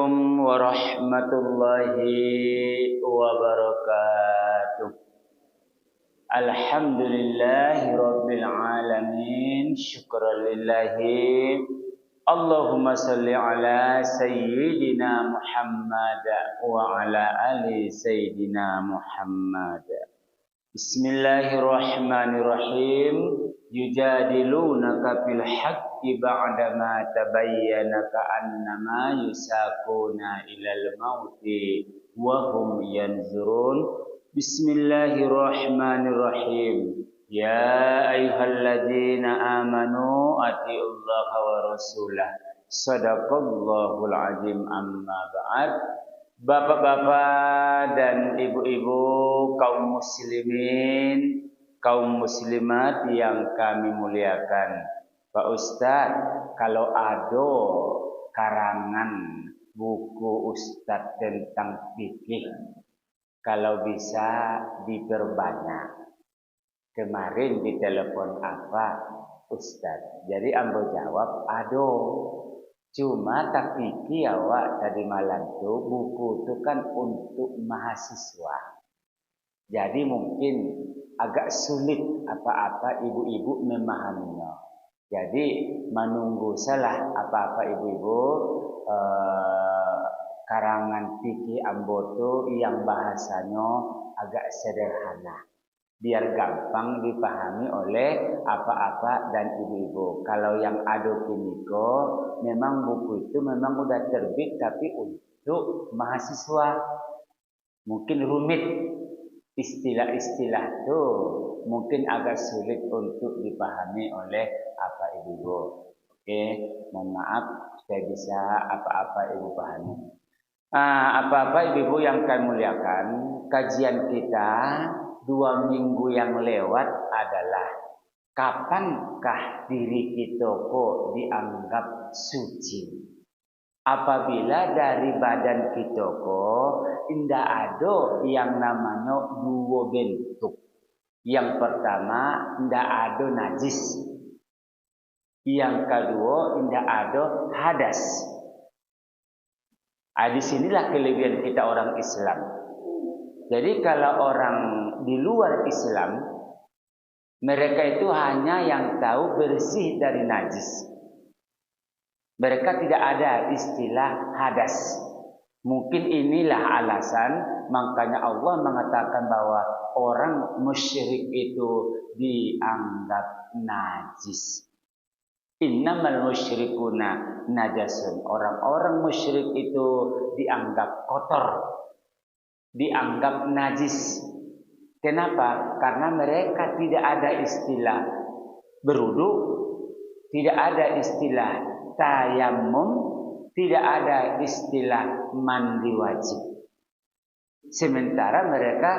Assalamualaikum warahmatullahi wabarakatuh. Alhamdulillahi rabbil alamin. Syukran lillahi. Allahumma salli ala sayyidina Muhammad wa ala ali sayyidina Muhammad. Bismillahirrahmanirrahim. Yujadilunaka fil haqqi ba'dama tabayyana ka'annama yusaquna ilal mauti wa hum yanzurun. Bismillahirrahmanirrahim. Ya ayyuhalladzina amanu atiullaha wa rasulah. Shadaqallahul azim. Amma ba'd. Bapak-bapak dan ibu-ibu, kaum muslimin, kaum muslimat yang kami muliakan. Pak Ustadz, kalau ada karangan buku Ustadz tentang fikih, kalau bisa diperbanyak. Kemarin ditelepon apa Ustadz? Jadi ambo jawab, ada. Cuma tak fikih awak tadi malam tuh buku itu kan untuk mahasiswa. Jadi mungkin agak sulit apa-apa ibu-ibu memahaminya. Jadi menunggu salah apa-apa ibu-ibu karangan fikih ambo tuh yang bahasanya agak sederhana. Biar gampang dipahami oleh apa-apa dan ibu-ibu. Kalau yang ada kiniko, memang buku itu memang udah terbit tapi untuk mahasiswa. Mungkin rumit istilah-istilah itu, mungkin agak sulit untuk dipahami oleh apa ibu-ibu. Oke, mohon maaf saya bisa apa-apa ibu pahami. Apa-apa ibu-ibu yang kami muliakan, kajian kita 2 minggu yang lewat adalah kapankah diri kita kok dianggap suci? Apabila dari badan kita kok tidak ada yang namanya 2 bentuk. Yang pertama tidak ada najis. Yang kedua tidak ada hadas. Di sinilah kelebihan kita orang Islam. Jadi kalau orang di luar Islam, mereka itu hanya yang tahu bersih dari najis. Mereka tidak ada istilah hadas. Mungkin inilah alasan makanya Allah mengatakan bahwa orang musyrik itu dianggap najis. Innamal musyrikuna najasun. Orang-orang musyrik itu dianggap kotor, dianggap najis. Kenapa? Karena mereka tidak ada istilah berwudu, tidak ada istilah tayammum, tidak ada istilah mandi wajib. Sementara mereka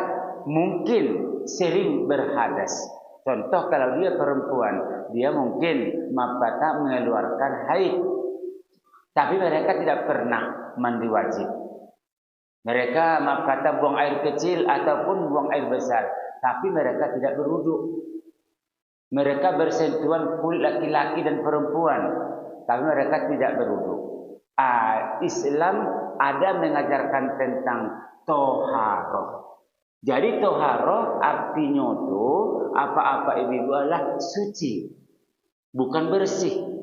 mungkin sering berhadas. Contoh kalau dia perempuan, dia mungkin mapata mengeluarkan haid. Tapi mereka tidak pernah mandi wajib. Mereka maaf kata buang air kecil ataupun buang air besar. Tapi mereka tidak berwudu. Mereka bersentuhan kulit laki-laki dan perempuan. Tapi mereka tidak berwudu. Islam ada mengajarkan tentang toharoh. Jadi toharoh artinya itu apa-apa ibu-ibu adalah suci. Bukan bersih.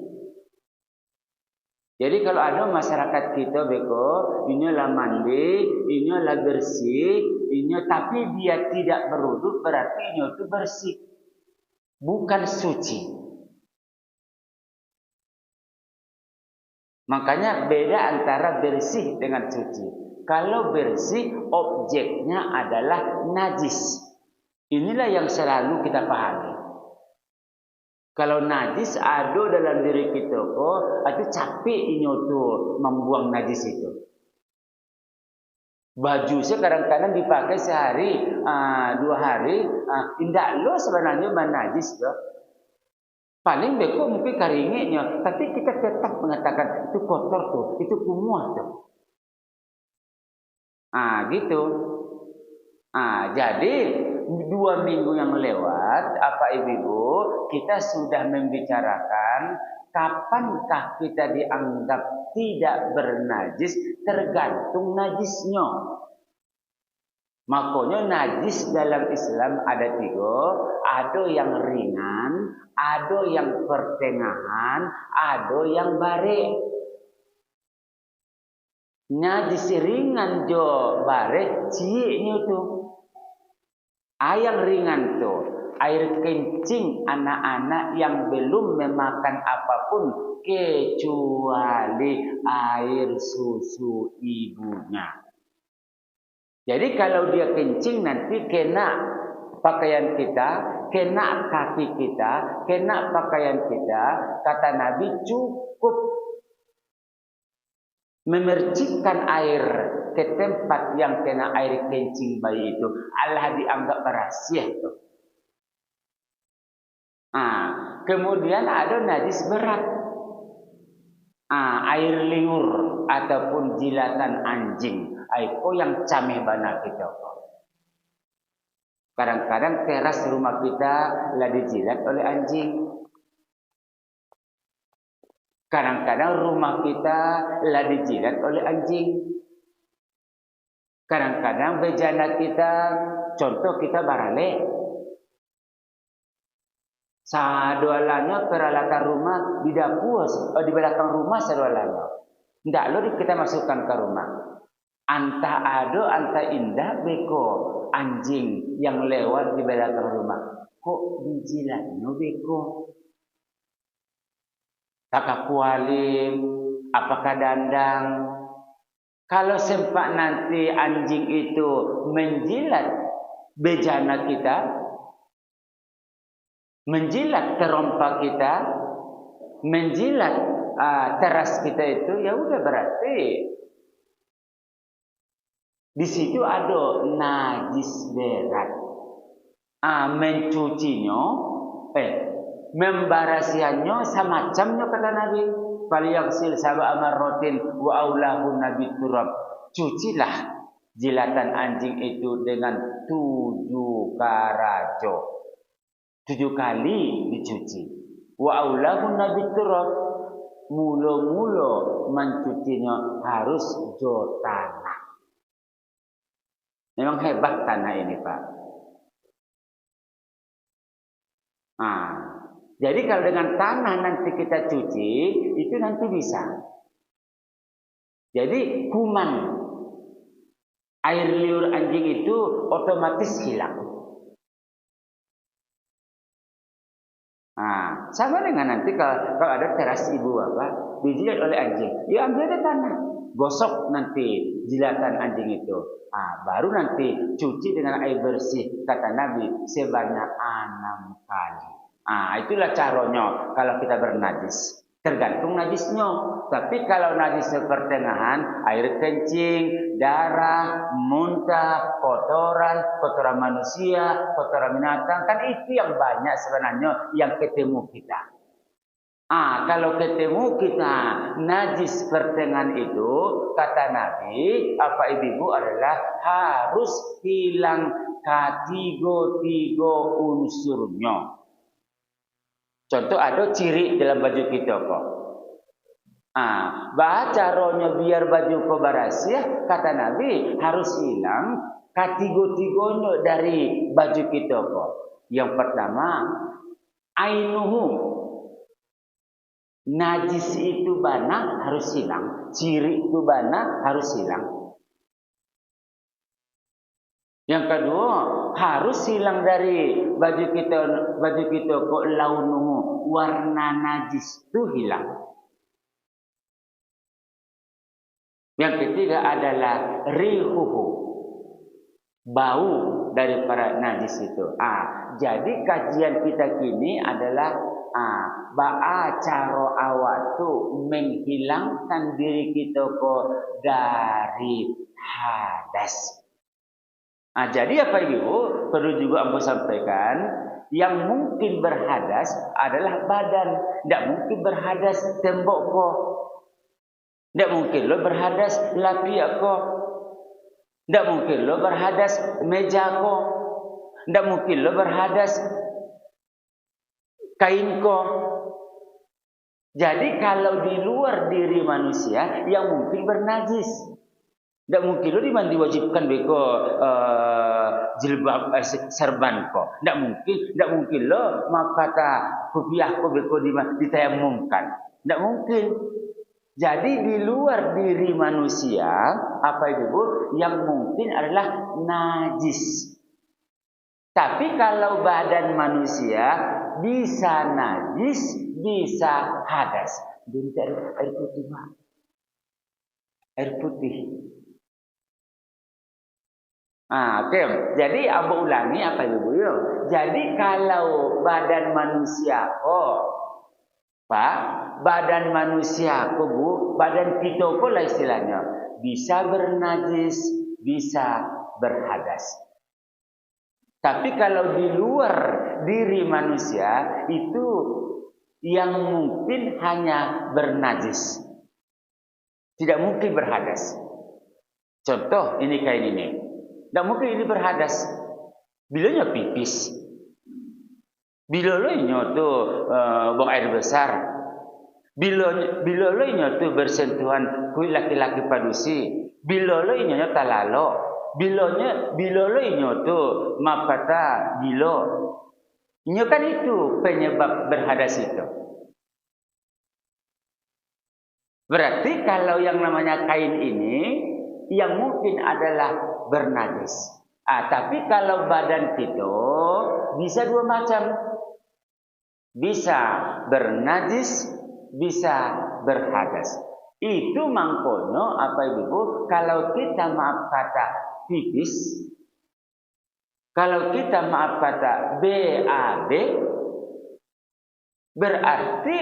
Jadi kalau ada masyarakat kita beko, ini lah mandi, ini lah bersih, ini tapi dia tidak berwudu berarti ini itu bersih. Bukan suci. Makanya beda antara bersih dengan suci. Kalau bersih objeknya adalah najis. Inilah yang selalu kita pahami. Kalau najis ada dalam diri kita kok, itu capek ini tuh membuang najis itu. Baju kadang-kadang dipakai sehari, 2 hari, tidak lo sebenarnya najis loh. Paling beko mungkin karingnya, tapi kita tetap mengatakan itu kotor tuh, itu kumuh tuh. Gitu. Jadi 2 minggu yang lewat, apa ibu-ibu, kita sudah membicarakan kapankah kita dianggap tidak bernajis? Tergantung najisnya. Makanya najis dalam Islam ada 3, ada yang ringan, ada yang pertengahan, ada yang bare. Najis ringan jo bare cieknya tuh. Yang ringan tuh air kencing anak-anak yang belum memakan apapun kecuali air susu ibunya. Jadi kalau dia kencing nanti kena pakaian kita, kena kaki kita, kena pakaian kita. Kata Nabi cukup memercikkan air ke tempat yang kena air kencing bayi itu. Allah dianggap berasih tuh. Kemudian ada najis berat. Air liur ataupun jilatan anjing. Itu yang cameh bana kita. Kadang-kadang teras rumah kita lah dijilat oleh anjing. Kadang-kadang rumah kita lah dijilat oleh anjing. Kadang-kadang bejana kita, contoh kita barale. Sadualanya peralatan rumah di dapur, di belakang rumah sadualanya. Tidak lo kita masukkan ke rumah. Anta ado, anta indah beko anjing yang lewat di belakang rumah. Kok dijilatnya beko? Apakah kualim? Apakah dandang? Kalau sempat nanti anjing itu menjilat bejana kita, menjilat terompa kita, menjilat teras kita itu, ya udah berarti di situ ada najis berat. Mencucinya, membarasiannya semacamnya kata Nabi. Falyaghsil sab'a marratin wa aulahu nabi turab. Cucilah jilatan anjing itu dengan 7 karajo. 7 kali dicuci. Wa aulahu nabi turab. Mula-mula mencucinya harus jo tanah. Memang hebat tanah ini, Pak. Jadi kalau dengan tanah nanti kita cuci, itu nanti bisa. Jadi kuman air liur anjing itu otomatis hilang. Sama dengan nanti kalau ada teras ibu dijilat oleh anjing, ya ambil ada tanah, gosok nanti jilatan anjing itu. Baru nanti cuci dengan air bersih, kata Nabi, sebanyak 6 kali. Itulah caranya kalau kita bernajis. Tergantung najisnya. Tapi kalau najis pertengahan, air kencing, darah, muntah, kotoran manusia, kotoran binatang, kan itu yang banyak sebenarnya yang ketemu kita. Kalau ketemu kita najis pertengahan itu, kata Nabi, ibu adalah harus hilang ketiga unsurnya. Contoh ada ciri dalam baju kita kok. Caranya biar baju kau berasiah, kata Nabi harus hilang ketiga-tiganya dari baju kita kok. Yang pertama, ainuhu. Najis itu bana harus hilang, ciri itu bana harus hilang. Yang kedua, harus hilang dari baju kita kok launuhu, warna najis itu hilang. Yang ketiga adalah rihuhu, bau dari para najis itu. Jadi kajian kita kini adalah cara awak tu menghilangkan diri kita kok dari hadas. Jadi ibu perlu juga ambo sampaikan, yang mungkin berhadas adalah badan. Tidak mungkin berhadas tembok kok. Tidak mungkin lo berhadas lapiak kok. Tidak mungkin lo berhadas meja kok. Tidak mungkin lo berhadas kain kok. Jadi kalau di luar diri manusia yang mungkin bernajis. Tidak mungkin lo diwajibkan beko jilbab serban kok. Tidak mungkin lo kata kupiah ko beko ditayamumkan. Tidak mungkin. Jadi di luar diri manusia apa itu Bu? Yang mungkin adalah najis. Tapi kalau badan manusia bisa najis, bisa hadas. Jadi air putih Pak. Air putih. Oke. Jadi Abu ulangi apa Ibu yo? Jadi kalau badan manusia Pak, badan manusia Bu, badan kita lah istilahnya, bisa bernajis, bisa berhadas. Tapi kalau di luar diri manusia itu yang mungkin hanya bernajis. Tidak mungkin berhadas. Contoh ini kain ini. Tidak mungkin ini berhadas. Bilanya pipis. Bilanya tuh buang air besar. Bilanya tuh bersentuhan kui laki-laki padusi. Bilanya talalo. Bilanya tuh mapata bilo. Ini kan itu penyebab berhadas itu. Berarti kalau yang namanya kain ini yang mungkin adalah bernajis. Tapi kalau badan kita bisa dua macam. Bisa bernajis, bisa berhadas. Itu mangkono apa Ibu? Kalau kita maaf kata pipis, kalau kita maaf kata BAB, berarti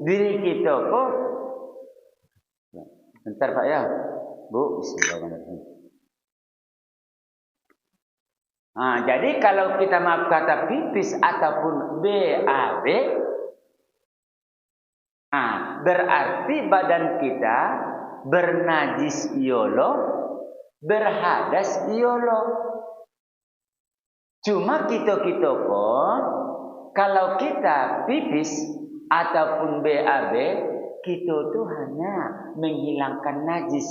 diri kita kok. Bentar Pak ya, Bu. Bismillahirrahmanirrahim. Jadi kalau kita maaf kata pipis ataupun BAB, berarti badan kita bernajis iolo, berhadas iolo. Cuma kita kok kalau kita pipis ataupun BAB, kita tuh hanya menghilangkan najis.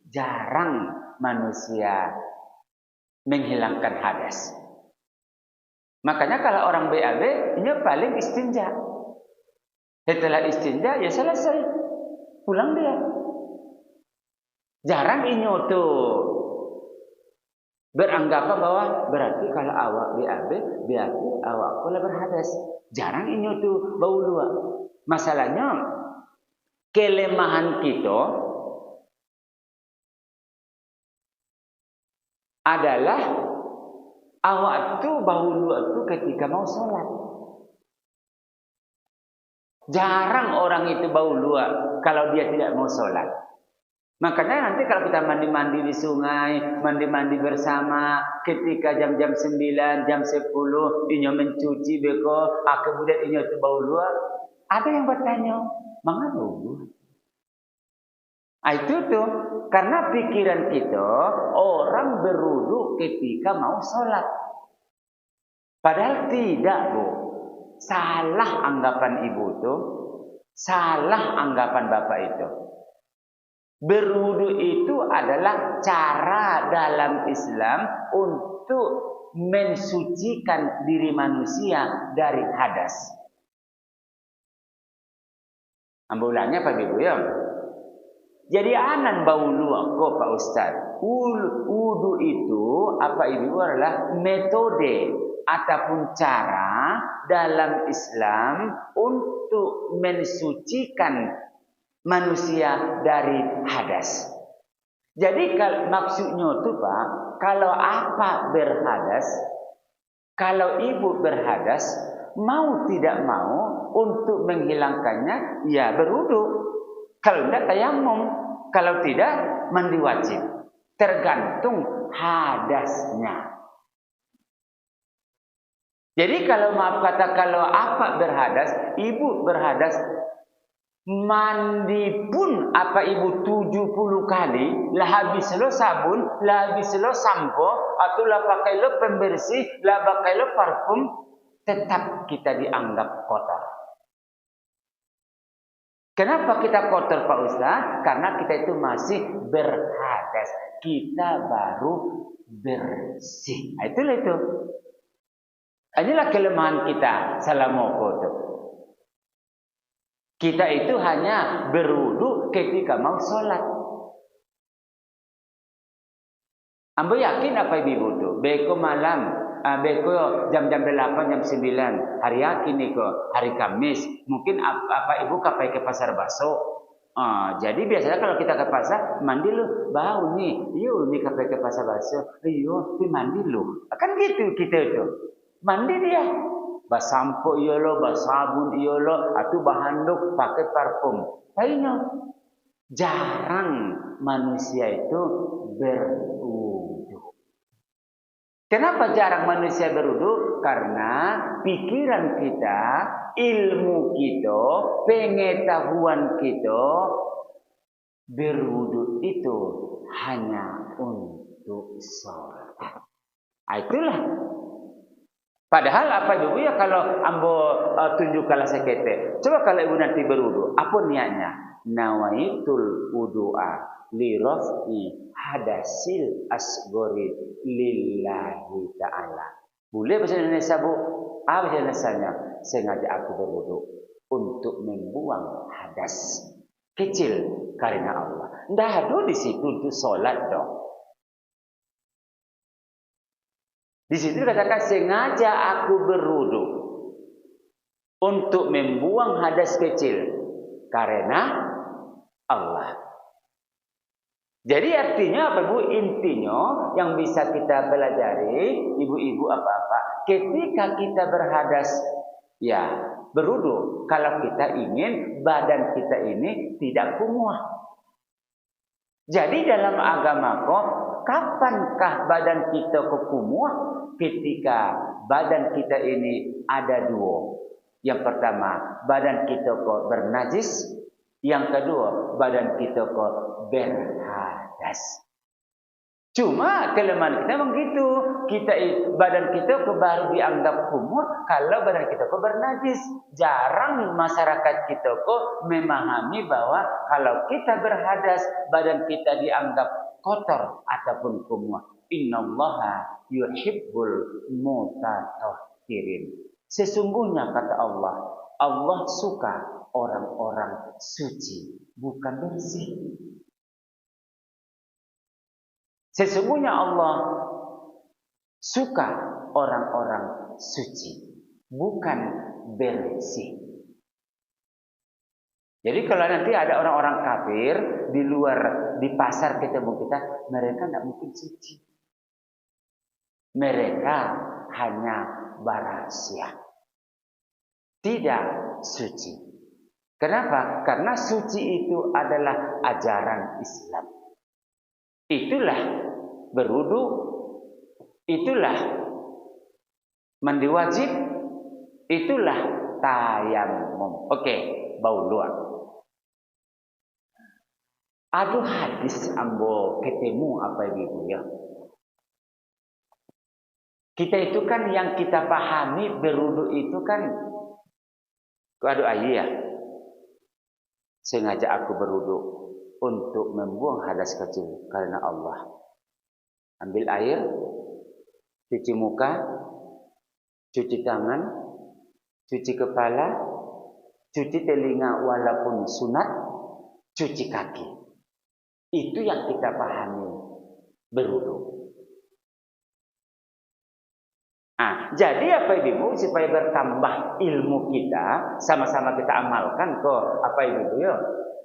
Jarang manusia menghilangkan hadas. Makanya kalau orang BAB, dia paling istinja. Setelah istinja, ya selesai. Pulang dia. Jarang ini tuh beranggapan bahwa berarti kalau awak BAB, berarti awak pula berhadas. Jarang ini tuh bau luar. Masalahnya, kelemahan kita adalah awak tuh bau luar tuh ketika mau sholat. Jarang orang itu bau luar kalau dia tidak mau sholat. Makanya nanti kalau kita mandi-mandi di sungai, mandi-mandi bersama, ketika jam-jam 9, jam 10, inyo mencuci beko, kemudian inyo itu bau luar. Ada yang bertanya, mengapa bau luar? Itu tuh, karena pikiran kita, orang berwudu ketika mau sholat. Padahal tidak, Bu. Salah anggapan ibu tuh, salah anggapan bapak itu. Berwudu itu adalah cara dalam Islam untuk mensucikan diri manusia dari hadas. Ambulannya Pak Ibu ya. Jadi anan bau luak kok Pak Ustaz. Wudu itu apa Ibu adalah metode ataupun cara dalam Islam untuk mensucikan manusia dari hadas. Jadi maksudnya itu Pak, kalau apa berhadas, kalau ibu berhadas, mau tidak mau untuk menghilangkannya, ya berwudu. Kalau tidak tayamum, kalau tidak mandi wajib. Tergantung hadasnya. Jadi kalau maaf kata kalau apa berhadas, ibu berhadas, mandi pun apa ibu 70 kali, lah habis lo sabun, lah habis lo sampo, atau lah pakai lo pembersih, lah pakai lo parfum, tetap kita dianggap kotor. Kenapa kita kotor Pak Ustaz? Karena kita itu masih berhadas. Kita baru bersih. Nah, itulah itu. Inilah kelemahan kita. Salamoko itu. Kita itu hanya berwudu ketika mau sholat. Ambo yakin apa ibu itu? Beko malam, beko jam-jam 8, jam 9. Hari yakin niko, hari Kamis. Mungkin apa ibu kapai ke pasar baso. Jadi biasanya kalau kita ke pasar, mandi lu bau nih. Iyo nih kapai ke pasar baso. Iyo, tapi mandi lu. Kan gitu kita itu. Mandi dia. Basampo iyo lo, basabun iyo lo, atau bahanduk pakai parfum. Kayaknya jarang manusia itu berwudu. Kenapa jarang manusia berwudu? Karena pikiran kita, ilmu kita, pengetahuan kita berwudu itu hanya untuk sholat. Itulah. Padahal apa ibu ya kalau ambo tunjukkan sekete. Coba kalau ibu nanti berwudu, apa niatnya? Nawaitul wudu'a li raf'i hadasil asgori lillahi ta'ala. Boleh bahasa Indonesia bu? Apa bahasa Indonesianya? Sengaja aku berwudu untuk membuang hadas kecil karena Allah. Ndak ada di situ untuk sholat dong. Di situ dikatakan sengaja aku berwudu untuk membuang hadas kecil karena Allah. Jadi artinya apa Bu? Intinya yang bisa kita pelajari ibu-ibu apa-apa ketika kita berhadas ya berwudu kalau kita ingin badan kita ini tidak kumuh. Jadi dalam agama kok kapankah badan kita kekumuh? Ketika badan kita ini ada dua. Yang pertama, badan kita kok bernajis. Yang kedua, badan kita kok berhadas. Cuma kelemahan kita begitu. Badan kita kok baru dianggap kumuh kalau badan kita kok bernajis. Jarang masyarakat kita kok memahami bahwa kalau kita berhadas, badan kita dianggap kotor ataupun kumuh. Innallaha yuhibbul mutatahhirin. Sesungguhnya kata Allah, Allah suka orang-orang suci, bukan bersih. Sesungguhnya Allah suka orang-orang suci, bukan bersih. Jadi kalau nanti ada orang-orang kafir di luar di pasar ketemu kita, mereka tidak mungkin suci. Mereka hanya barasia. Tidak suci. Kenapa? Karena suci itu adalah ajaran Islam. Itulah berwudu, itulah mandi wajib, itulah tayamum. Oke, bau luar. Aduh hadis ambo ketemu apa ibu ya? Kita itu kan yang kita pahami berwudu itu kan aduh ayah sengaja aku berwudu untuk membuang hadas kecil karena Allah. Ambil air, cuci muka, cuci tangan, cuci kepala, cuci telinga walaupun sunat, cuci kaki. Itu yang kita pahami berwudu. Jadi apa ibu supaya bertambah ilmu kita sama-sama kita amalkan kok apa ibu ya.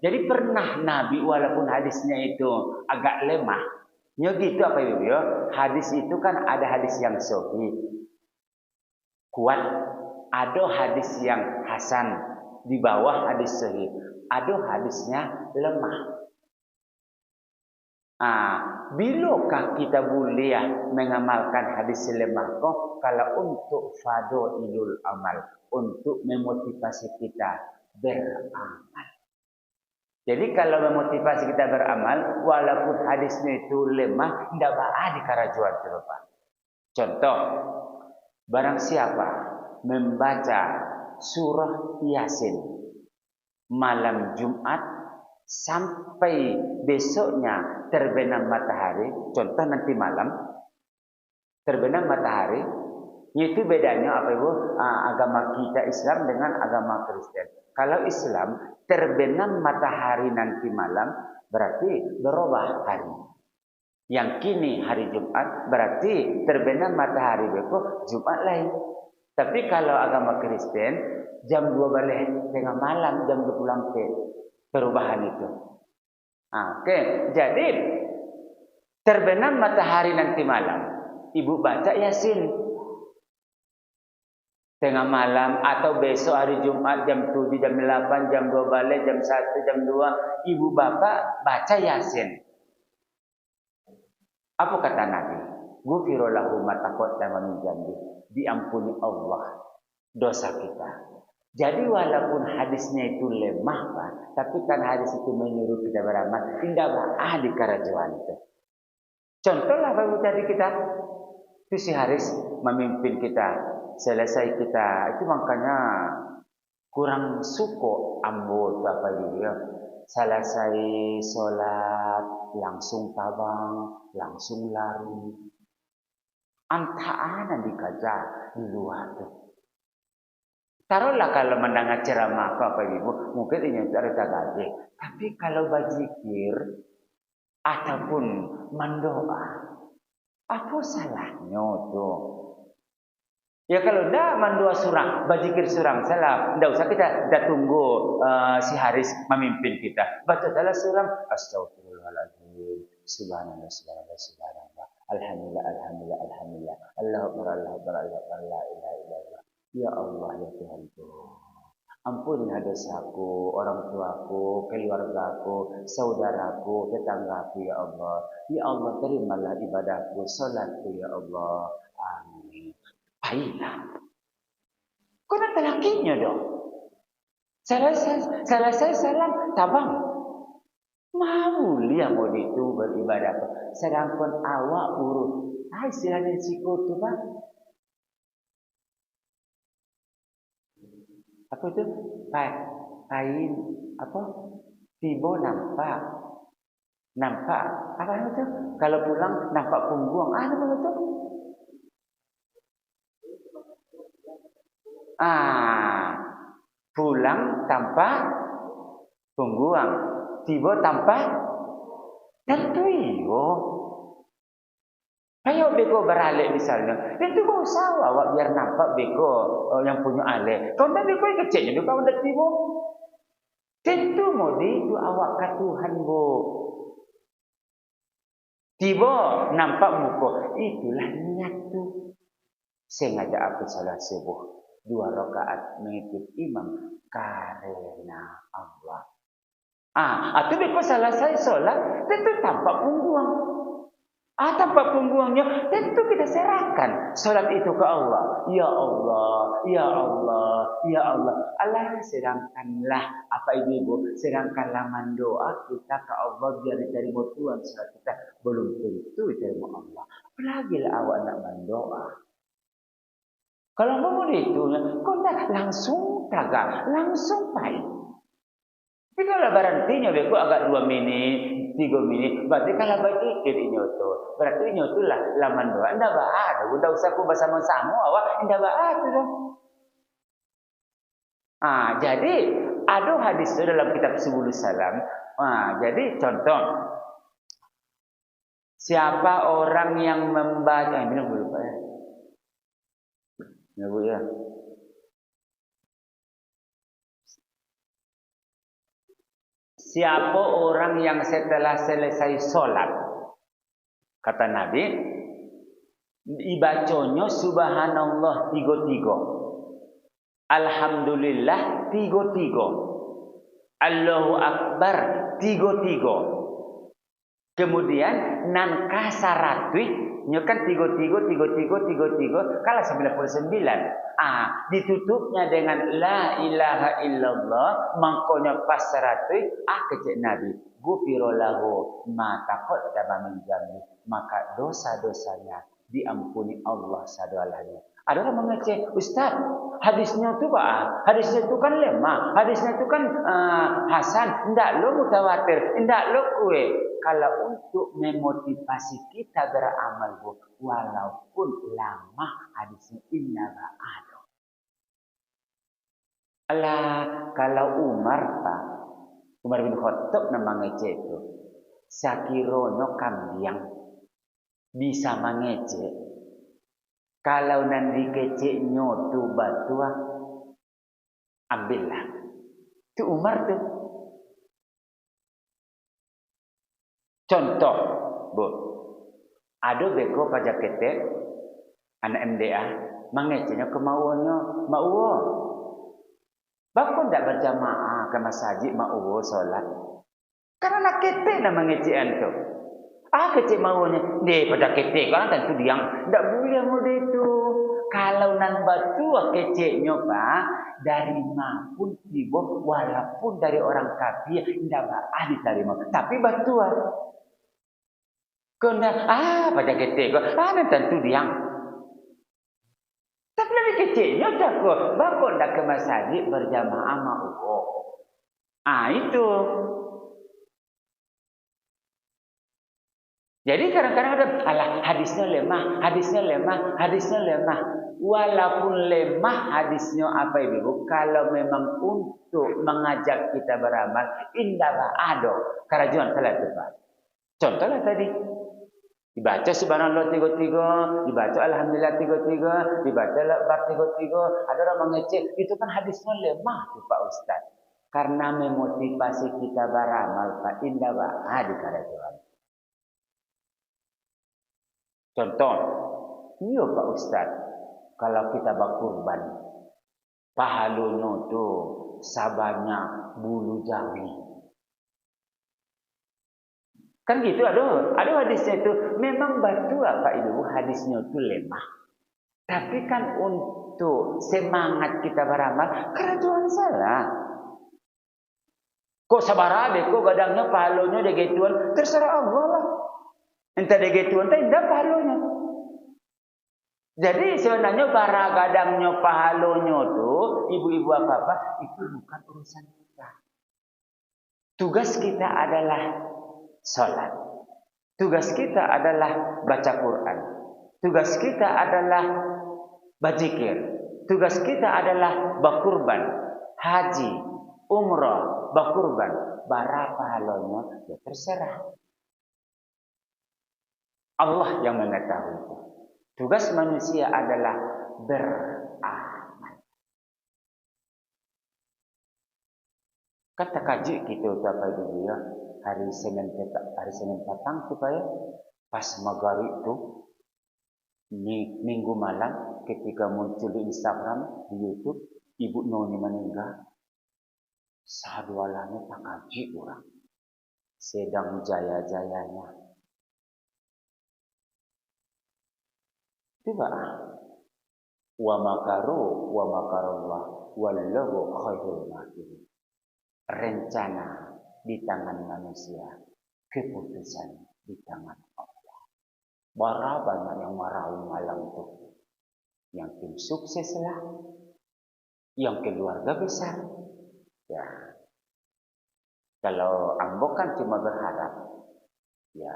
Jadi pernah Nabi walaupun hadisnya itu agak lemah, ya gitu apa ibu ya. Hadis itu kan ada hadis yang sahih kuat, ada hadis yang hasan di bawah hadis sahih, ada hadisnya lemah. Bilakah kita boleh mengamalkan hadis lemah kok kalau untuk fadhailul amal, untuk memotivasi kita beramal. Jadi kalau memotivasi kita beramal walaupun hadisnya itu lemah, tidak baik dikarajuan serupa. Contoh, barang siapa membaca surah Yasin malam Jumat sampai besoknya terbenam matahari, contoh nanti malam terbenam matahari, itu bedanya apa Ibu? Agama kita Islam dengan agama Kristen. Kalau Islam terbenam matahari nanti malam berarti berubah hari. Yang kini hari Jumat berarti terbenam matahari besok Jumat lain. Tapi kalau agama Kristen jam 2 balik tengah malam jam 2 pulang ke perubahan itu. Oke, jadi terbenam matahari nanti malam, Ibu baca Yasin. Tengah malam atau besok hari Jumat jam 7, jam 8, jam 2 balik, jam 1, jam 2, Ibu Bapak baca Yasin. Apa kata Nabi? Ghufira lahu ma taqaddama min dzambi. Diampuni Allah dosa kita. Jadi walaupun hadisnya itu lemah, Pak, tapi kan hadis itu menyuruh kita beramal. Tidak di kerajaan itu. Contohlah Bapak tadi kita, itu si Haris memimpin kita. Selesai kita, itu makanya kurang suko ambo apa dia. Selesai sholat langsung tabang, langsung lari. Antaan dikaja di luar tu. Taruhlah kalau mendengar ceramah apa Ibu, mungkin ini cerita gaji. Tapi kalau berzikir ataupun mendoa, apa salahnya tu? Ya kalau dah mandua surang, berzikir surang, salah. Tidak usah kita tunggu si Haris memimpin kita. Baca salah surang, astagfirullahaladzim, subhanallah, subhanallah, subhanallah, alhamdulillah, alhamdulillah, alhamdulillah, Allahu akbar, Allahu akbar, Allahu akbar, la ilaha illallah. Ya Allah, ya Tuhanku, ampunilah dosaku, orang tuaku, keluargaku, saudaraku, tetanggaku, ya Allah. Ya Allah, terimalah ibadahku, salatku, ya Allah. Amin. Baiklah. Kau nak lakinya dong. Selesai salam tabang. Mau lihat mau itu beribadah. Sedangkan awak urus. Istilahnya siku tu bang. Apa itu? Kain apa? Tiba nampak. Nampak. Apa itu? Kalau pulang nampak punggung. Apa itu? Pulang tanpa punggung, tiba tanpa tentu iyo. Kayak beko beralih misalnya, itu kau usah awak biar nampak beko yang punya alih. Kau dah beko yang kecilnya, kau dah tiba. Tentu modi itu awak ke Tuhan bo. Tiba nampak muka, itulah niat tu. Sengaja aku salah subuh 2 rakaat mengikut imam karena Allah. Atau beko selesai solat tentu tampak punggung. Tampak punggungnya tentu kita serahkan solat itu ke Allah. Ya Allah, ya Allah, ya Allah. Allah sedangkanlah apa ibu, sedangkanlah mendoa kita ke Allah biar diterima Tuhan solat kita belum tentu diterima Allah. Apalagi awak nak mendoa. Kalau mau itu, kau tak langsung tagak, langsung pahit. Tapi kalau berhentinya, beku agak 2 menit, 3 menit. Berarti kalau berzikir ini itu, berarti ini itulah laman doa. Tidak ada, tidak usah aku bersama-sama, awak tidak ada dong. Jadi ada hadis dalam kitab Subulus Salam. Jadi contoh, siapa orang yang membaca, bilang dulu Pak ya. Ya Bu ya. Siapa orang yang setelah selesai sholat, kata Nabi, dibaconyo subhanallah 3, alhamdulillah 3, Allahu akbar 3. Kemudian nan kasaratwi nyokan 33 kalah 99. Ditutupnya dengan la ilaha illallah mangkonya pas 100 kecek Nabi ghufira lahu ma taqaddama min dzambi, maka dosa-dosanya diampuni Allah sadalanya. Ada orang mengecek, Ustaz, hadisnya itu Pak, hadisnya itu kan lemah, hadisnya itu kan hasan, ndak lo mutawatir, ndak lo kue. Kalau untuk memotivasi kita beramal, Bu, walaupun lama hadisnya inna ba'ado. Alah, kalau Umar Pak, Umar bin Khattab nama ngecek itu, sakirono kambiang bisa mengecek. Kalau nanti keceknya tu batua, ambillah. Tu Umar tu. Contoh, Bu. Ada beko pajak ketek, anak MDA, mengeceknya kemauannya, mauwo. Bako tidak berjamaah ke masjid mauwo solat. Karena nak ketek nak mengecekan tu. Kecik maunya, deh pada ketek kan tentu diang, tidak boleh mode itu. Kalau nan batu keceknya Pak, dari maupun tiba, walaupun dari orang kafir, tidak diterima. Tapi batu kena pada ketek, nan tentu diang. Tapi lebih keceknya tak kok, bakal nak ke masjid berjamaah mau. Itu. Jadi kadang-kadang ada, hadisnya lemah, hadisnya lemah, hadisnya lemah. Walaupun lemah hadisnya apa ibu? Kalau memang untuk mengajak kita beramal, indah ba'ado. Kerajuan salah itu Pak. Contohnya tadi. Dibaca subhanallah 3-3, dibaca alhamdulillah 3-3, dibaca lakbar 3-3. Ada orang mengecek, itu kan hadisnya lemah tuh Pak Ustaz. Karena memotivasi kita beramal, Pak, indah ba'ado kerajuan. Contoh, iya Pak Ustaz, kalau kita berkurban, pahalanya tu sabanyak bulu jawi. Kan gitu ada hadisnya itu. Memang batu Pak Ibu, hadisnya itu lemah. Tapi kan untuk semangat kita beramal, kerajuan salah. Kok sabarabe, kok gadangnya pahalanya degituan, terserah Allah lah. Entah degituan, entah indah pahalanya. Jadi sebenarnya para gadangnya pahalanya tuh, ibu-ibu apa-apa, itu bukan urusan kita. Tugas kita adalah sholat. Tugas kita adalah baca Quran. Tugas kita adalah berzikir. Tugas kita adalah berkurban, haji, umrah, berkurban. Bara pahalanya, ya terserah. Allah yang mengetahui itu. Tugas manusia adalah beramal. Kata kaji kita apa dulu ya, hari Senin petang supaya pas maghrib itu minggu malam ketika muncul di Instagram, di YouTube, Ibu Noni meninggal. Sadualanya tak kaji orang. Sedang jaya-jayanya. Tiba wa makaru wa makarullah wallahu khairul makirin. Rencana di tangan manusia, keputusan di tangan Allah. Bara banyak yang marahin malam itu. Yang tim sukses lah, yang keluarga besar. Ya, kalau Ambo kan cuma berharap, ya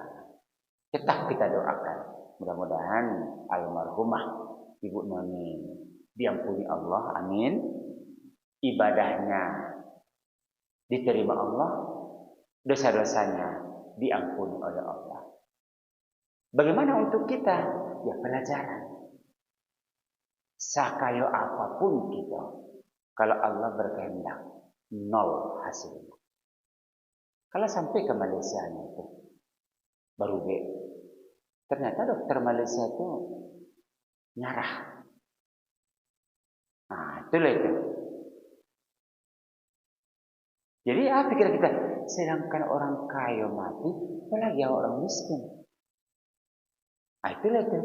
tetap kita doakan. Mudah-mudahan almarhumah Ibu Noni diampuni Allah, amin. Ibadahnya diterima Allah, dosa-dosanya diampuni oleh Allah. Bagaimana untuk kita? Ya pelajaran. Sakayo apapun kita, kalau Allah berkehendak, nol hasilnya. Kalau sampai ke Malaysia itu, baru ternyata dokter Malaysia itu nyarah. Itulah itu. Jadi pikir kita, sedangkan orang kaya mati, apalagi orang miskin. Itulah itu.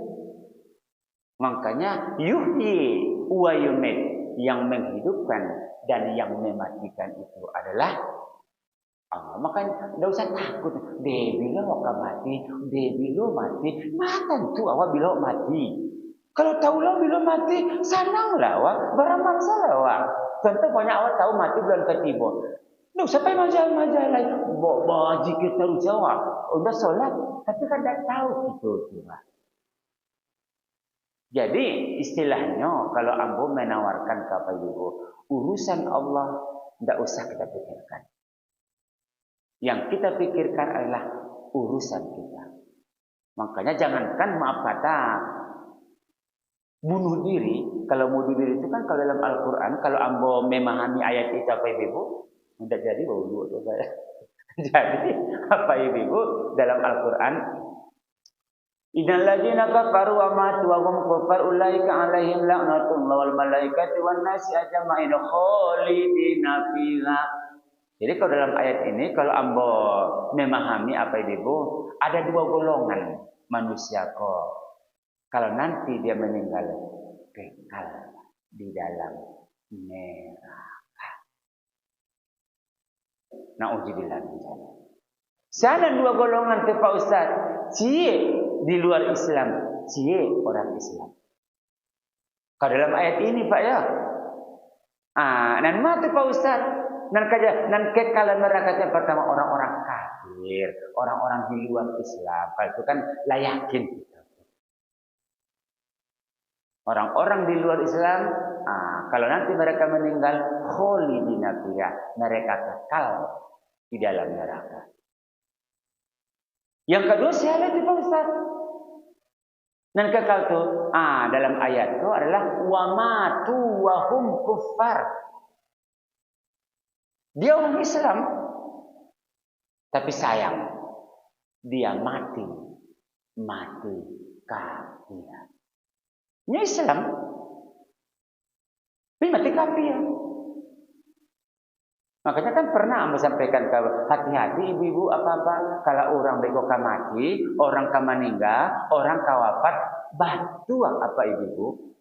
Makanya yuhyi wa yumit, yang menghidupkan dan yang mematikan itu adalah Allah. Makanya tidak usah takut. Dia bilang akan mati, dia bilang mati. Tentu awak bilang mati. Kalau tahu lah bila mati, sananglah wah, beramal salah wah. Contoh banyak awak tahu mati bulan ketiba. Duh, sampai majalah bawa jikir terus jawab. Udah sholat, tapi kan tak tahu gitu. Jadi istilahnya kalau ambo menawarkan kepada ibu, urusan Allah tidak usah kita pikirkan. Yang kita pikirkan adalah urusan kita. Makanya jangankan maaf kata bunuh diri. Kalau bunuh diri itu kan kalau dalam Al-Quran, kalau ambo memahami ayat itu apa ibu? Tidak jadi bau tuh saya. Jadi apa ibu dalam Al-Quran? Innal ladzina kafaru wa matu wa hum kuffar ulaika 'alaihim la'natullah wal malaikati wan nasi ajma'in khalidina fiha. Jadi kalau dalam ayat ini kalau ambo memahami apa ibu, ada dua golongan manusia kok. Kalau nanti dia meninggal kekal di dalam neraka. Nauzubillah min dzalik. Sana dua golongan tu Pak Ustaz. Cie di luar Islam, cie orang Islam. Kalau dalam ayat ini Pak ya. Nan mati Pak Ustaz. Nan kekal neraka yang pertama orang-orang kafir, orang-orang di luar Islam. Kalau itu kan layakin kita. Orang-orang di luar Islam, kalau nanti mereka meninggal, khalidina fiha, mereka kekal di dalam neraka. Yang kedua siapa itu Pak Ustaz? Dan kekal itu, dalam ayat itu adalah wa matu wa hum kuffar. Dia orang Islam, tapi sayang dia mati kafir. Dia Islam, tapi mati kafir. Makanya kan pernah Amba sampaikan ke hati-hati ibu-ibu apa-apa kalau orang beko mati, orang meninggal, orang wafat, batu apa ibu-ibu?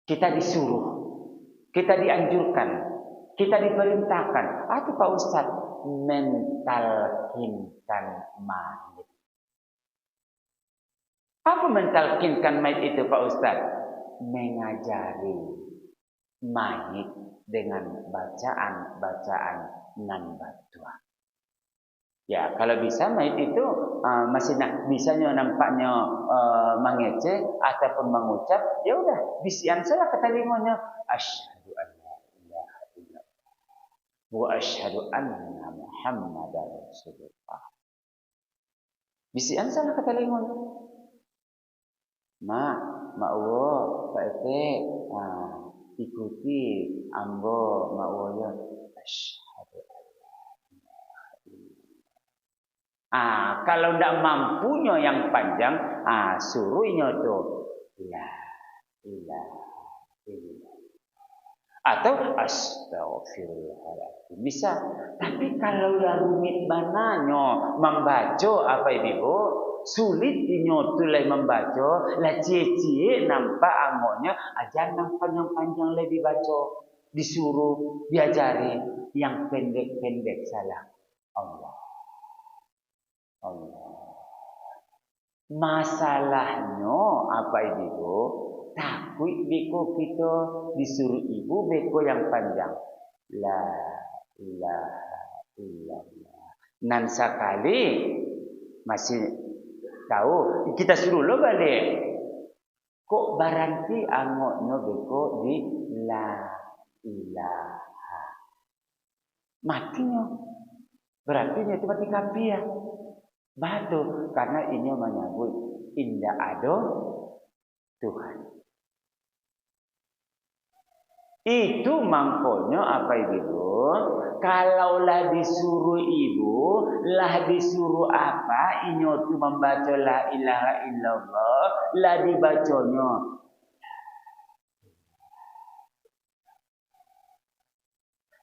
Kita disuruh, kita dianjurkan, kita diperintahkan. Atau Pak Ustaz mentalkinkan mayit. Apa mentalkinkan mayit itu Pak Ustaz? Mengajari mayit dengan bacaan-bacaan nan batua. Ya, kalau bisa mayit itu masih bisanya nampaknya mengece ataupun mengucap, ya udah bisian salah kata telingonya asyhadu an la ilaha illallah wa asyhadu anna muhammadar rasulullah. Bisian salah kata telingonya. Ma Allah, Pak Ete, ikuti ambo ma'waya asyhadu kalau ndak mampunya yang panjang, suruhnya tuh la ilaha illallah atau astaghfirullahaladzim bisa. Tapi kalau yang rumit mananya membaca apa ibu, sulit dinyotulai membaca, lah cie-cie nampak angonya aja nampak yang panjang lebih baca, disuruh diajari yang pendek-pendek salah Allah. Masalahnya apa ibu? Takut beko kita disuruh ibu beko yang panjang. La ilaha illallah. Nan sekali masih tahu kita suruh lo balik. Kok baranti angoknya beko di la ilaha. Matinya. Berarti itu mati kafir. Batu karena ini menyebut indah ado Tuhan. Itu mangkonya apa ibu? Kalaulah disuruh ibu, lah disuruh apa? Inyo tu membaca la ilaha illallah, lah dibacanya.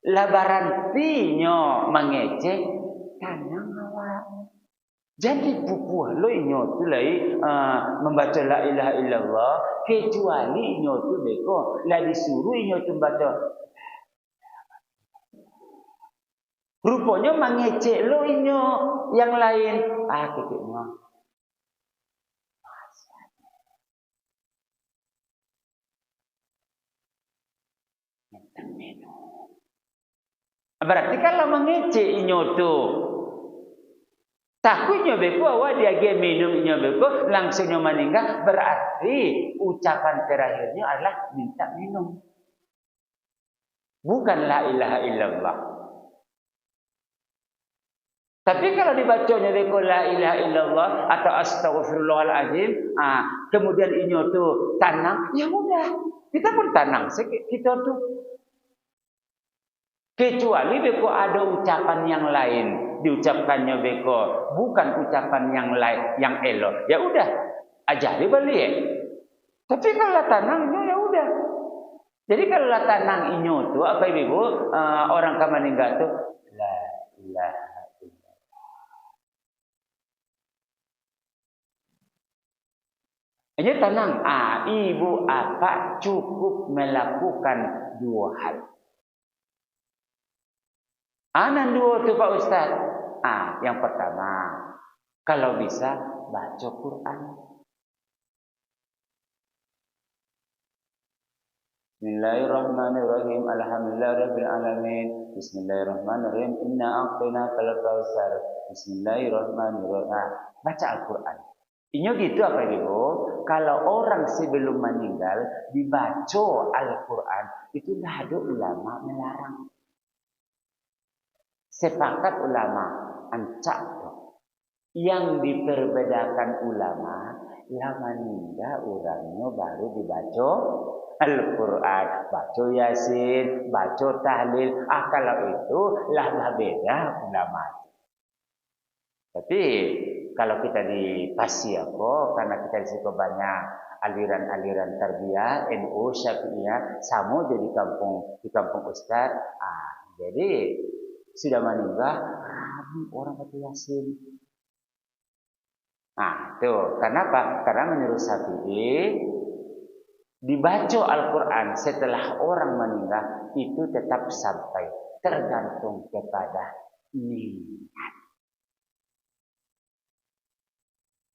Lah barantinya mengecek tanang awak. Jadi buku lo inyo tu lai membaca la ilaha illallah kecuali inyo tu beko lah disuruh inyo tu baca. Rupanya mengecek lo inyo yang lain. Kekeknya. Berarti kalau mengece inyo tu, takutnya beko awak dia minum inyo beko langsungnya meninggal, berarti ucapan terakhirnya adalah minta minum. Bukan la ilaha illallah. Tapi kalau dibacanya beko la ilaha illallah atau astaghfirullahaladzim, kemudian inyo tu tanang, ya udah, kita pun tanang kita tu. Kecuali beko ada ucapan yang lain diucapkannya beko, bukan ucapan yang lain yang elok. Ya udah, ajari balik. Tapi kalau tanangnya ya udah. Jadi kalau tanang inyo tu apa ibu orang kamaningga tu la ilaha illallah. Ini tanang, ibu apa cukup melakukan dua hal. Anan dua tu Pak Ustaz. Yang pertama, kalau bisa baca Quran. Bismillahirrahmanirrahim. Alhamdulillahirabbil alamin. Bismillahirrahmanirrahim. Inna a'tainakal kautsar. Bismillahirrahmanirrahim. Baca Al-Quran. Ini gitu apa Ibu? Kalau orang sebelum meninggal dibaca Al-Quran, itu dah ada ulama melarang. Sepakat ulama ancak yang diperbedakan ulama meninggal orangnya baru dibaca Al-Quran, baca Yasin, baca tahlil. Kalau itu lah beda ulama. Tapi kalau kita di Pasiako, karena kita di situ banyak aliran-aliran tarbiyah, NU, Syafi'iyah, sama jadi di kampung Ustaz. Jadi sudah meninggal, ramai orang baca Yasin. Tuh, kenapa? Karena menurut Syafi'i, dibaca Al-Quran setelah orang meninggal itu tetap sampai, tergantung kepada niat.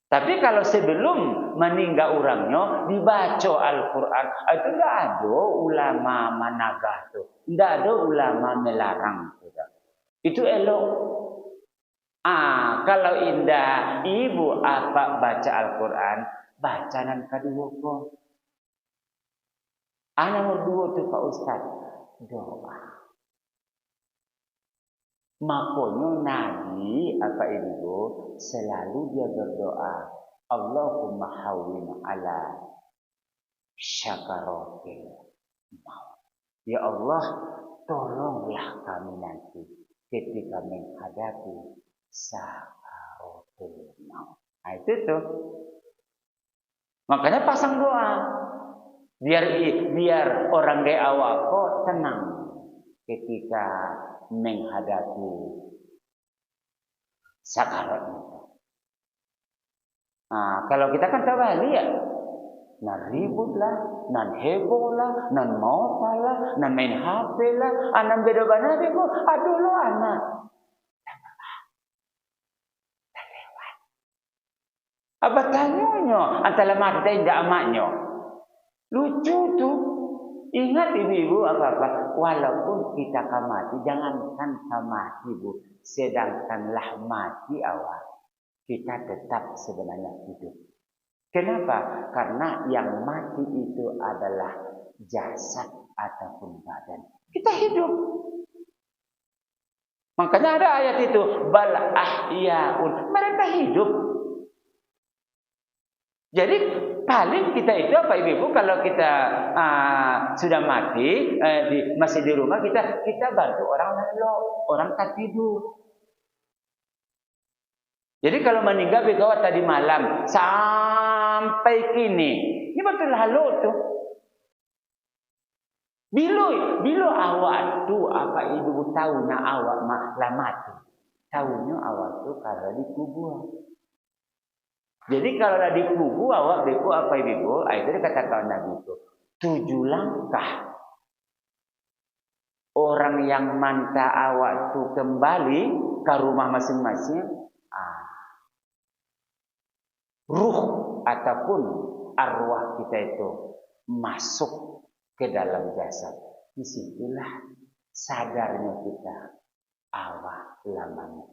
Tapi kalau sebelum meninggal orangnya dibaca Al-Quran, itu tidak ada ulama managah tuh, tidak ada ulama melarang. Itu elok. Kalau indah ibu apa baca Al-Quran, bacaan kedua kok. Nomor dua tu Pak Ustaz, doa. Makanya Nabi apa ibu selalu dia berdoa, Allahumma hawwin ala syakaratil maut. Ya Allah, tolonglah kami nanti ketika menghadapi sakaratul maut. Itu tuh. Makanya pasang doa. Biar orang di awal kok tenang ketika menghadapi sakarat itu. Kalau kita kan terbalik ya. Nan ribut lah, nan heboh lah, nan mau lah, nan main HP lah, anak beda banget kok. Aduh lo anak. Apa tanyanya? Antara mati tidak amaknya. Lucu tuh. Ingat ibu-ibu apa-apa. Walaupun kita mati, jangankan mati ibu. Sedangkanlah mati awal. Kita tetap sebenarnya hidup. Kenapa? Karena yang mati itu adalah jasad ataupun badan. Kita hidup. Makanya ada ayat itu. Bal ahyaun. Mereka hidup. Jadi paling kita itu apa ibu kalau kita sudah mati masih di rumah kita bantu orang lalu, orang tak tidur. Jadi kalau meninggal begawat tadi malam sampai kini, ini betul lalu tuh. Bila awak tu apa ibu tahunya awak lah mati, tahunya awak tu kalau dikubur. Jadi kalau dah dikubur awak beku apa ibu? Itu dikatakan Nabi itu 7 langkah. Orang yang manta awak tu kembali ke rumah masing-masing, ruh ataupun arwah kita itu masuk ke dalam jasad. Disitulah sadarnya kita awak lama.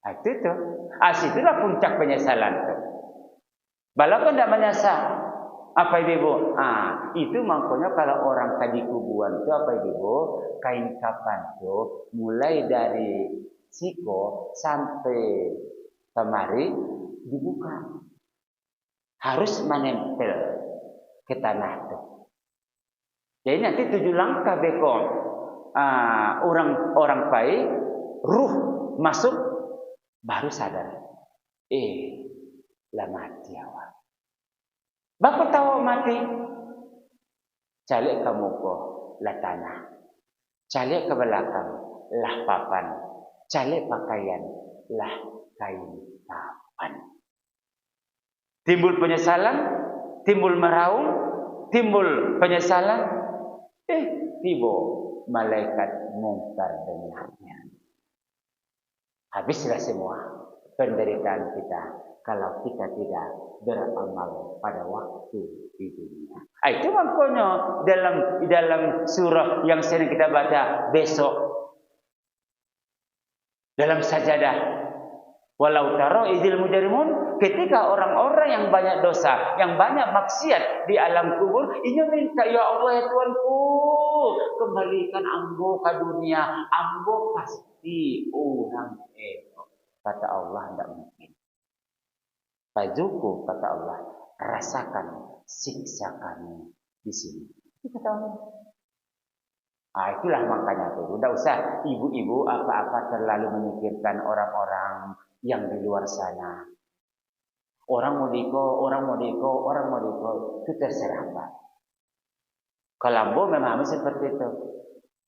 Itu tuh. Situlah puncak penyesalan tuh. Balapan tidak menyesal. Apa ibu? Itu makanya kalau orang tadi kubuan itu apa ibu? Kain kapan tuh mulai dari siko sampai kemari dibuka. Harus menempel ke tanah tuh. Jadi nanti 7 langkah beko orang baik ruh masuk baru sadar. Lah mati awak. Bapak tahu mati? Calik ke muka, lah tanah. Calik ke belakang, lah papan. Calik pakaian, lah kain kapan. Timbul penyesalan, timbul meraung, timbul penyesalan. Tiba malaikat mungkar dengannya. Habislah semua penderitaan kita kalau kita tidak beramal pada waktu di dunia. Itu makanya dalam surah yang sering kita baca besok dalam sajadah, walau tara idzil mujrimun, ketika orang-orang yang banyak dosa, yang banyak maksiat di alam kubur, ini minta, ya Allah ya Tuhanku, kembalikan ambo ke dunia, ambo pasti orang kata Allah tidak mungkin. Pajuku kata Allah, rasakan siksa kami di sini. Kata Allah. Itulah makanya tuh. Tidak usah ibu-ibu apa-apa terlalu memikirkan orang-orang yang di luar sana. Orang mau diko, itu terserah Pak. Kalau memahami seperti itu,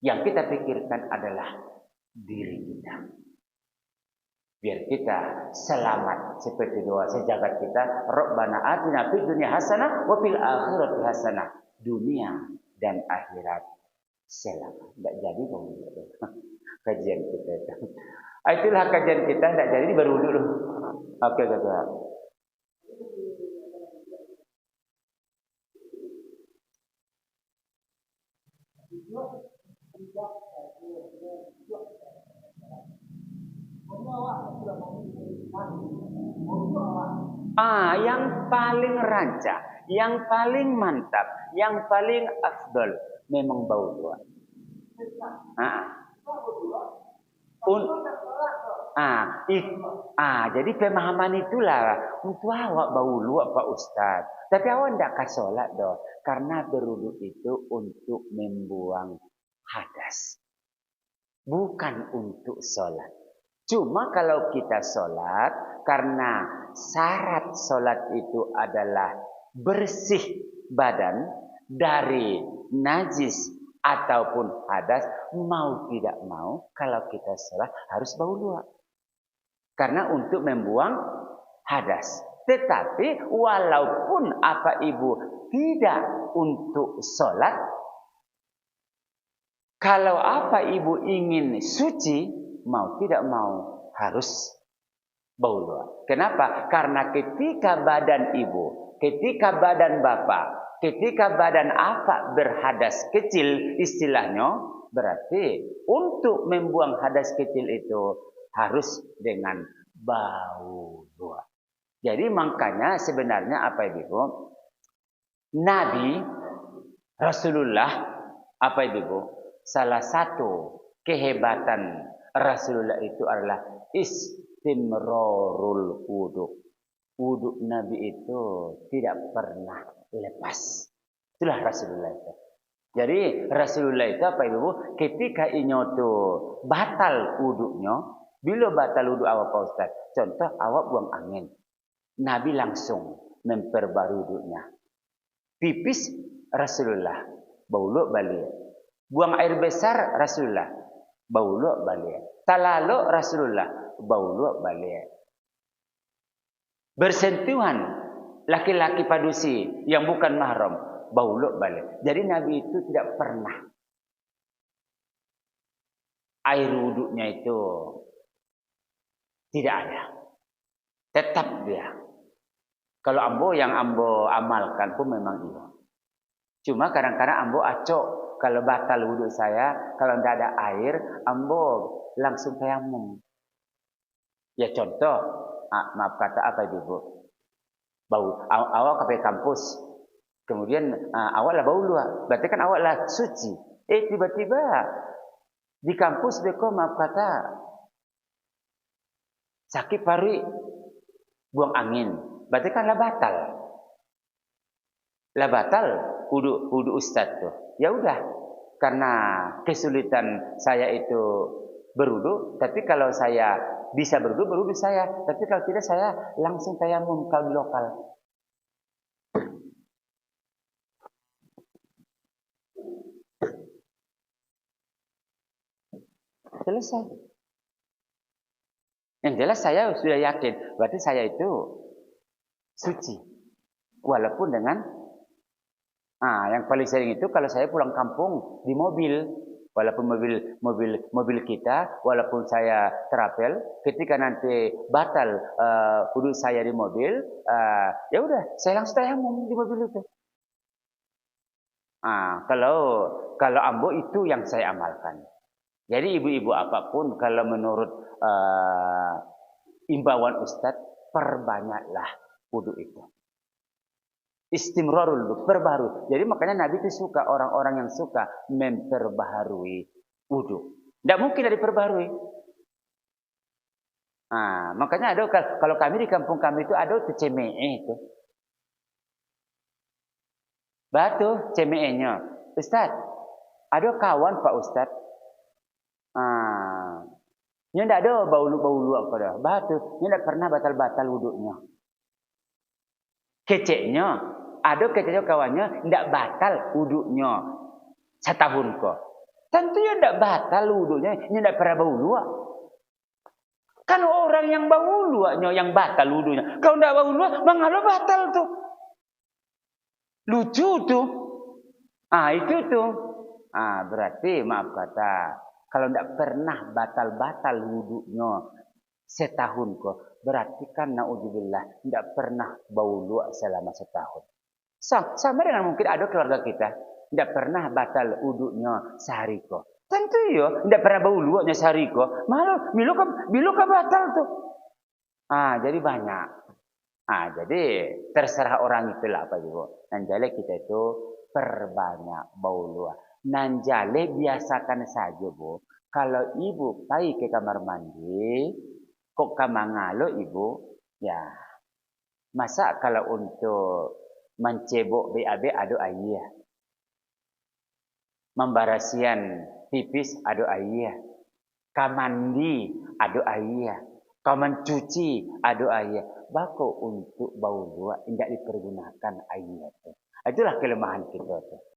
yang kita pikirkan adalah diri kita. Biar kita selamat seperti doa sejagat kita, Rabbana atina fid dunya hasanah wa fil akhirati hasanah. Dunia dan akhirat selamat. Tidak jadi kajian kita itu. Itulah kajian kita, tidak jadi baru dulu. Oke, kakak. Yang paling rancak, yang paling mantap, yang paling afdol memang bau dua. Jadi pemahaman itulah untuk awak bau luak Pak Ustaz. Tapi awak tidak ke sholat doh, karena berwudu itu untuk membuang hadas, bukan untuk sholat. Cuma kalau kita sholat, karena syarat sholat itu adalah bersih badan dari najis ataupun hadas, mau tidak mau kalau kita sholat harus bau luak. Karena untuk membuang hadas. Tetapi walaupun apa ibu tidak untuk sholat, kalau apa ibu ingin suci, mau tidak mau harus bau luak. Kenapa? Karena ketika badan ibu, ketika badan bapak, ketika badan apa berhadas kecil istilahnya, berarti untuk membuang hadas kecil itu harus dengan bau luak. Jadi makanya sebenarnya apa ibu? Nabi Rasulullah apa ibu? Salah satu kehebatan Rasulullah itu adalah istimrarul wudu. Wudu Nabi itu tidak pernah lepas. Itulah Rasulullah itu. Jadi Rasulullah itu apa ibu? Ketika inyoto batal wudunya, bila batal wudu awak Pak Ustaz, contoh awak buang angin, Nabi langsung memperbarui wudunya. Pipis Rasulullah, bauluk balik. Buang air besar Rasulullah, bauluk balik. Talaluk Rasulullah, bauluk balik. Bersentuhan laki-laki padusi yang bukan mahram, bauluk balik. Jadi Nabi itu tidak pernah air wuduknya itu tidak ada. Tetap dia. Kalau ambo yang ambo amalkan pun memang iya. Cuma kadang-kadang ambo acok Kalau batal wudhu saya, kalau tidak ada air, ambo langsung tayamum. Ya contoh, maaf kata apa ibu? Bau, awak ke kampus, kemudian awak lah bau luar, berarti kan awak lah suci. Tiba-tiba di kampus beko maaf kata sakit paru, buang angin, berarti kan lah batal. Lah batal wudhu ustadz tuh. Ya udah, karena kesulitan saya itu berwudhu, tapi kalau saya bisa berwudhu saya, tapi kalau tidak saya langsung tayamum kalau di lokal. Selesai. Yang jelas saya sudah yakin, berarti saya itu suci. Walaupun dengan yang paling sering itu kalau saya pulang kampung di mobil, walaupun mobil kita, walaupun saya travel, ketika nanti batal wudhu saya di mobil, ya udah saya langsung tayamum di mobil itu. Kalau ambo itu yang saya amalkan. Jadi ibu-ibu apapun kalau menurut imbauan Ustadz, perbanyaklah wudhu itu. Istimrarul wudhu, perbaharui. Jadi makanya Nabi itu suka orang-orang yang suka memperbaharui wudhu. Tidak mungkin dari perbaharui. Makanya ada kalau kami di kampung kami itu ada CME itu. Batu CME-nya. Ustadz, ada kawan Pak Ustadz. Ini tidak ada bau-bau apa dah. Batu, ini tidak pernah batal-batal wudhunya. Keceknya, ada keceknya kawannya tidak batal wudhunya setahun kok. Tentunya tidak batal wudhunya, ini tidak pernah bau luak. Kan orang yang bau luaknya yang batal wudhunya. Kalau tidak bau luak, mengapa batal tuh? Lucu tuh. Itu tuh. Berarti maaf kata, kalau tidak pernah batal-batal wudhunya setahun kok, berarti kan naudzubillah tidak pernah bau luak selama setahun. Sama dengan mungkin ada keluarga kita tidak pernah batal wudhunya sehari kok. Tentu ya, tidak pernah bau luaknya sehari kok. Malu, bilu kan batal tuh. Jadi banyak. Jadi terserah orang itulah apa ibu. Nanjale kita itu perbanyak bau luak. Nanjale biasakan saja bu. Kalau ibu pergi ke kamar mandi, kok kamangalo ibu, ya masa kalau untuk mencebok BAB ada ayah, membarasian pipis ada ayah, kamandi ada ayah, kau mencuci ada ayah, bako untuk bau luak tidak dipergunakan ayah. Itulah kelemahan kita.